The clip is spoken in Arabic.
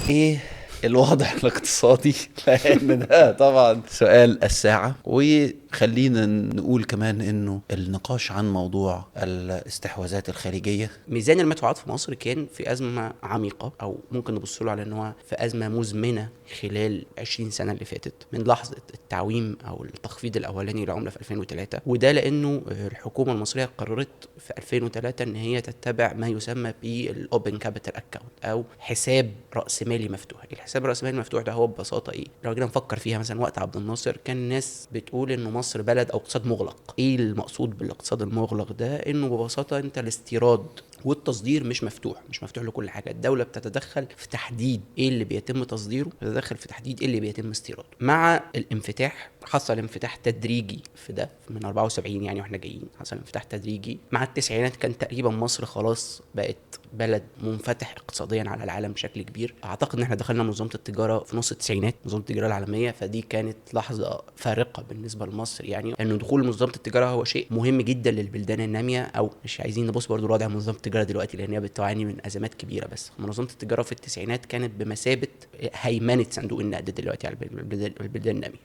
ايه الوضع الاقتصادي؟ لان ده طبعا سؤال الساعة. وخلينا نقول كمان انه النقاش عن موضوع الاستحواذات الخارجية، ميزان المدفوعات في مصر كان في أزمة عميقة، او ممكن نبص له على ان هو في أزمة مزمنة خلال 20 سنة اللي فاتت، من لحظة التعويم او التخفيض الاولاني للعملة في 2003. وده لانه الحكومة المصرية قررت في 2003 ان هي تتبع ما يسمى بالاوبن كابيتال اكاونت، او حساب راس مالي مفتوح. الحساب راس مالي المفتوح ده هو ببساطه ايه؟ لو جينا نفكر فيها، مثلا وقت عبد الناصر كان الناس بتقول انه مصر بلد او اقتصاد مغلق. ايه المقصود بالاقتصاد المغلق ده؟ انه ببساطه انت الاستيراد والتصدير مش مفتوح لكل حاجه. الدوله بتتدخل في تحديد ايه اللي بيتم تصديره، بتتدخل في تحديد ايه اللي بيتم استيراده. مع الانفتاح حصل انفتاح تدريجي في ده من 74، يعني واحنا جايين حصل انفتاح تدريجي. مع التسعينات كان تقريبا مصر خلاص بقت بلد منفتح اقتصاديا على العالم بشكل كبير. اعتقد ان احنا دخلنا منظومه التجاره في نص التسعينات، منظومه التجاره العالميه، فدي كانت لحظه فارقه بالنسبه لمصر. يعني انه دخول منظومه التجاره هو شيء مهم جدا للبلدان الناميه، او مش عايزين نبص برضو لوضع منظومه التجاره دلوقتي لان هي بتعاني من ازمات كبيره، بس منظومه التجاره في التسعينات كانت بمثابه هيمنه صندوق النقد دلوقتي على البلدان الناميه.